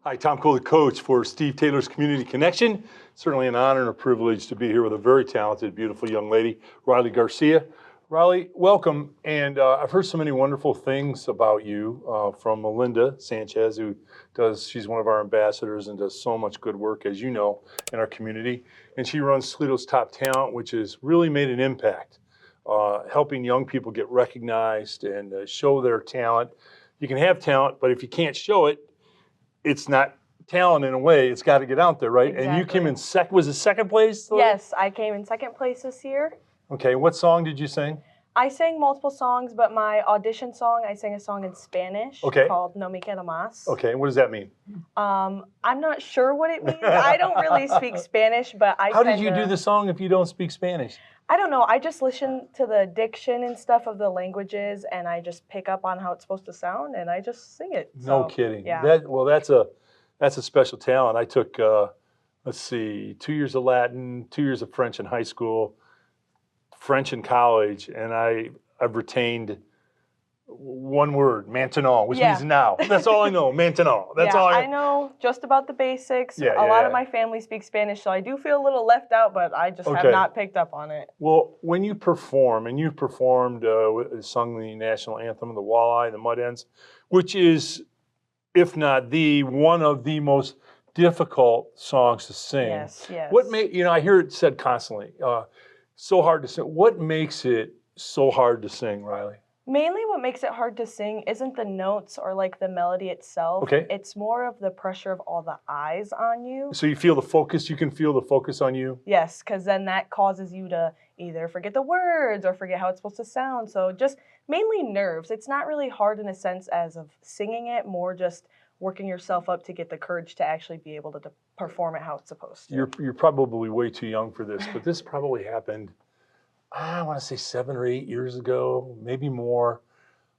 Hi, Tom Cole, the coach for Steve Taylor's Community Connection. Certainly an honor and a privilege to be here with a very talented, beautiful young lady, Riley Garcia. Riley, welcome. And I've heard so many wonderful things about you from Melinda Sanchez, she's one of our ambassadors and does so much good work, as you know, in our community. And she runs Toledo's Top Talent, which has really made an impact, helping young people get recognized and show their talent. You can have talent, but if you can't show it, it's not talent in a way. It's got to get out there, right? Exactly. And you came in was it second place? Yes, I came in second place this year. Okay, what song did you sing? I sang multiple songs, but my audition song, I sang a song in Spanish called No Me Queda Más. Okay, what does that mean? I'm not sure what it means. I don't really speak Spanish, but How did you do the song if you don't speak Spanish? I don't know. I just listen to the diction and stuff of the languages, and I just pick up on how it's supposed to sound, and I just sing it. No kidding. Yeah. That's a special talent. I took, 2 years of Latin, 2 years of French in high school, French in college, and I've retained one word, maintenant, which means now. That's all I know, maintenant. That's all I know just about the basics. A lot of my family speaks Spanish, so I do feel a little left out, but I just have not picked up on it. Well, when you perform, and you've performed, sung the National Anthem, the Walleye, the Mud Hens, which is, if not one of the most difficult songs to sing. Yes, yes. What I hear it said constantly, so hard to sing. What makes it so hard to sing, Riley? Mainly what makes it hard to sing isn't the notes or like the melody itself. Okay. It's more of the pressure of all the eyes on you. So you feel the focus, you can feel the focus on you? Yes, because then that causes you to either forget the words or forget how it's supposed to sound. So just mainly nerves. It's not really hard in a sense as of singing it, more just working yourself up to get the courage to actually be able to perform it how it's supposed to. You're probably way too young for this, but this probably happened, I want to say 7 or 8 years ago, maybe more.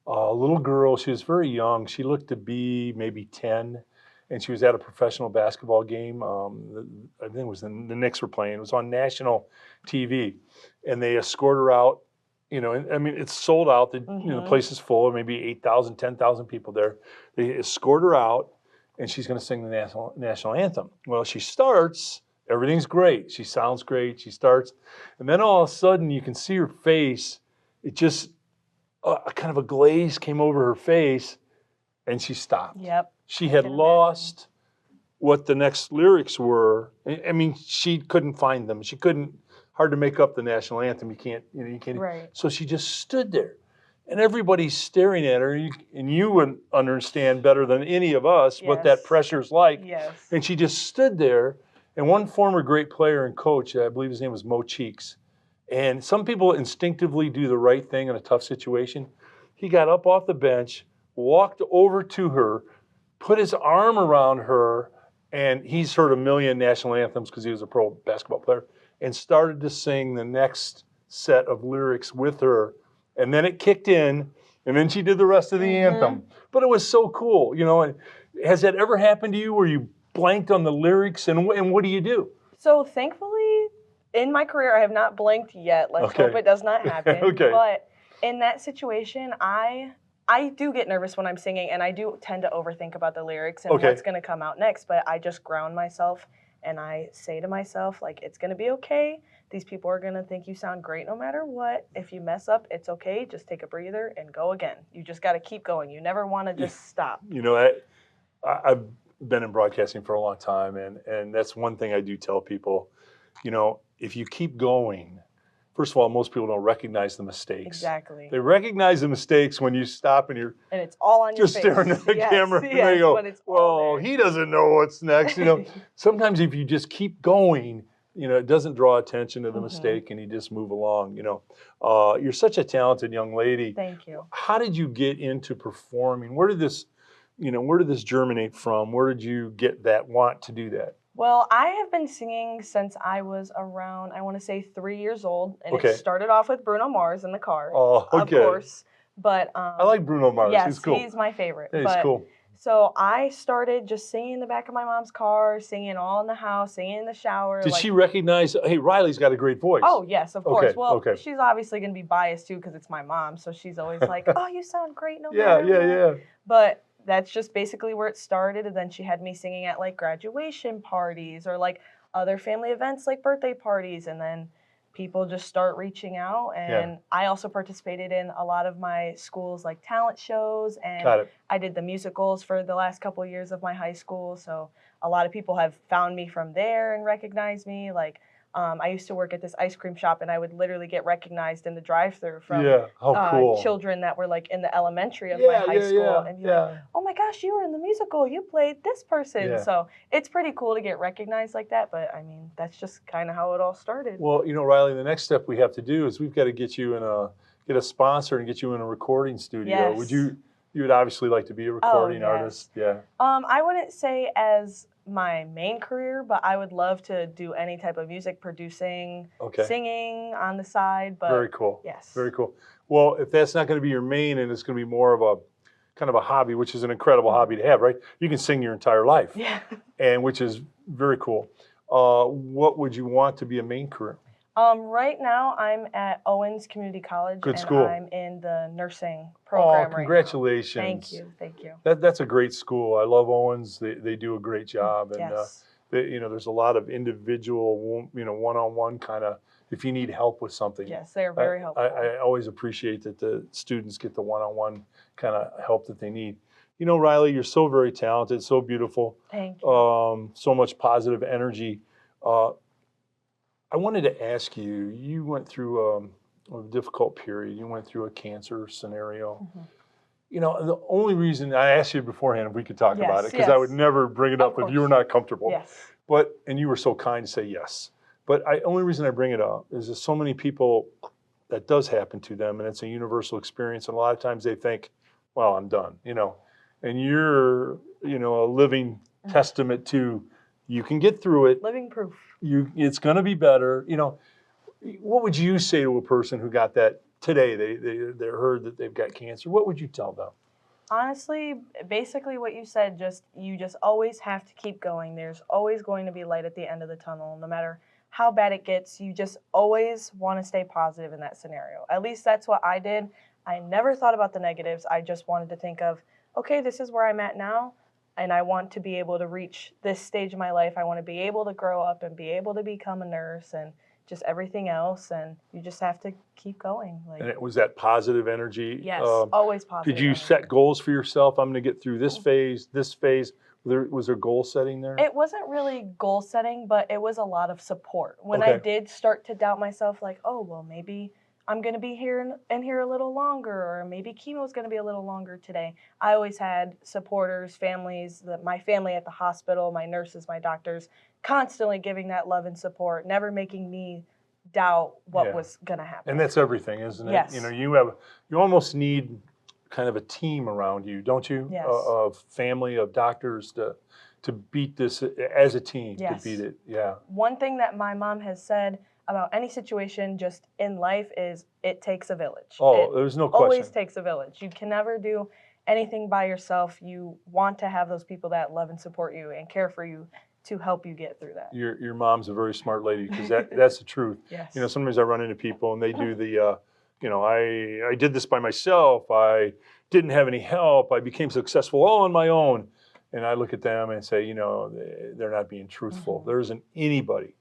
A little girl, she was very young. She looked to be maybe 10, and she was at a professional basketball game. I think it was the Knicks were playing. It was on national TV, and they escorted her out. It's sold out. The place is full. Maybe 8,000, 10,000 people there. They escort her out, and she's going to sing the national anthem. Well, she starts. Everything's great. She sounds great. She starts. And then all of a sudden, you can see her face. It just, kind of a glaze came over her face, and she stopped. Yep. She had lost what the next lyrics were. I mean, she couldn't find them. Hard to make up the national anthem. You can't. Right. So she just stood there. And everybody's staring at her, and you would understand better than any of us what that pressure's like. Yes. And she just stood there. And one former great player and coach, I believe his name was Mo Cheeks, and some people instinctively do the right thing in a tough situation. He got up off the bench, walked over to her, put his arm around her, and he's heard a million national anthems because he was a pro basketball player, and started to sing the next set of lyrics with her. And then it kicked in, and then she did the rest of the anthem. But it was so cool. Has that ever happened to you where you blanked on the lyrics, and what do you do? So thankfully, in my career, I have not blanked yet. Let's hope it does not happen. But in that situation, I do get nervous when I'm singing, and I do tend to overthink about the lyrics and what's going to come out next. But I just ground myself, and I say to myself, like, it's going to be okay. These people are going to think you sound great no matter what. If you mess up, it's okay. Just take a breather and go again. You just got to keep going. You never want to just stop. I've been in broadcasting for a long time, and that's one thing I do tell people. If you keep going, first of all, most people don't recognize the mistakes. Exactly. They recognize the mistakes when you stop and it's all on your face. Just staring at the camera, and they go, "Well, he doesn't know what's next." Sometimes if you just keep going, it doesn't draw attention to the mistake, and you just move along. You're such a talented young lady. Thank you. How did you get into performing? Where did this germinate from? Where did you get that want to do that? Well, I have been singing since I was around, I want to say 3 years old. And it started off with Bruno Mars in the car, of course. But I like Bruno Mars. Yes, he's cool. He's my favorite. Yeah, he's cool. So I started just singing in the back of my mom's car, singing all in the house, singing in the shower. Did she recognize, hey, Riley's got a great voice? Oh, yes, of course. Okay, she's obviously going to be biased, too, because it's my mom. So she's always like, oh, you sound great no matter what. Yeah. But that's just basically where it started. And then she had me singing at like graduation parties or like other family events like birthday parties. And then people just start reaching out. And I also participated in a lot of my school's like talent shows. And I did the musicals for the last couple of years of my high school. So a lot of people have found me from there and recognized me. Like, I used to work at this ice cream shop, and I would literally get recognized in the drive-thru from children that were like in the elementary of my high school, and be like, "Oh my gosh, you were in the musical! You played this person!" So it's pretty cool to get recognized like that. But I mean, that's just kind of how it all started. Well, you know, Riley, the next step we have to do is we've got to get you in get a sponsor and get you in a recording studio. Yes. Would you would obviously like to be a recording artist? Yeah. I wouldn't say as my main career, but I would love to do any type of music producing, singing on the side. But very cool. Yes. Very cool. Well, if that's not going to be your main and it's going to be more of a kind of a hobby, which is an incredible hobby to have, right? You can sing your entire life. Yeah. And which is very cool. What would you want to be a main career? Right now, I'm at Owens Community College. Good school. I'm in the nursing program. Oh, congratulations! Thank you, thank you. That's a great school. I love Owens. They do a great job, and you know, there's a lot of individual, you know, one-on-one kind of. If you need help with something, yes, they're very helpful. I always appreciate that the students get the one-on-one kind of help that they need. You know, Riley, you're so very talented, so beautiful. Thank you. So much positive energy. I wanted to ask you, you went through a difficult period. You went through a cancer scenario. You know, the only reason I asked you beforehand if we could talk about it, because I would never bring it up if you were not comfortable. Yes. And you were so kind to say yes. But only reason I bring it up is there's so many people that does happen to them, and it's a universal experience. And a lot of times they think, well, I'm done, you know. And you're, you know, a living testament to you can get through it. Living proof. It's going to be better. You know, what would you say to a person who got that today? They heard that they've got cancer. What would you tell them? Honestly, basically what you said, you just always have to keep going. There's always going to be light at the end of the tunnel. No matter how bad it gets, you just always want to stay positive in that scenario. At least that's what I did. I never thought about the negatives. I just wanted to think of, okay, this is where I'm at now, and I want to be able to reach this stage of my life. I want to be able to grow up and be able to become a nurse and just everything else, and you just have to keep going. And it was that positive energy. Yes, always positive. Did you set goals for yourself? I'm going to get through this phase, this phase. Was there goal setting there? It wasn't really goal setting, but it was a lot of support. When I did start to doubt myself, like, oh, well, maybe I'm going to be here a little longer, or maybe chemo is going to be a little longer today. I always had supporters, families, my family at the hospital, my nurses, my doctors, constantly giving that love and support, never making me doubt what was going to happen. And that's everything, isn't it? Yes. You know, you almost need kind of a team around you, don't you? Yes. Of family, of doctors to beat this as a team, to beat it. Yeah. One thing that my mom has said about any situation just in life is it takes a village. Oh, there's no question. It always takes a village. You can never do anything by yourself. You want to have those people that love and support you and care for you to help you get through that. Your mom's a very smart lady, because that's the truth. Yes. You know, sometimes I run into people and they do the, you know, I did this by myself. I didn't have any help. I became successful all on my own. And I look at them and say, you know, they're not being truthful. There isn't anybody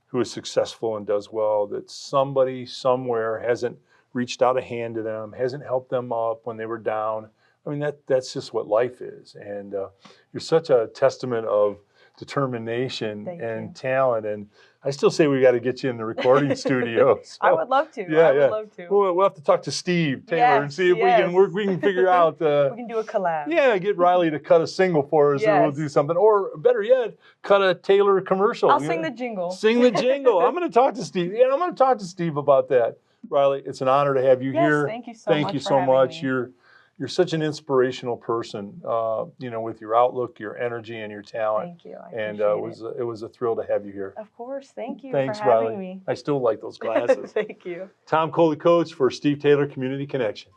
who is successful and does well that somebody somewhere hasn't reached out a hand to them, hasn't helped them up when they were down. I mean, that's just what life is. And you're such a testament of determination and talent. And I still say we got to get you in the recording studio. So, I would love to. Yeah, I would love to. We'll have to talk to Steve Taylor and see if we can figure out. We can do a collab. Yeah, get Riley to cut a single for us, and we'll do something. Or better yet, cut a Taylor commercial. I'll sing the jingle. Sing the jingle. I'm going to talk to Steve. Yeah, I'm going to talk to Steve about that. Riley, it's an honor to have you here. Thank you so much. Thank you so much. You're such an inspirational person, you know, with your outlook, your energy, and your talent. Thank you. And it was a thrill to have you here. Of course. Thank you Thanks, for having Riley. me. I still like those glasses. Thank you. Tom Coley, coach for Steve Taylor Community Connection.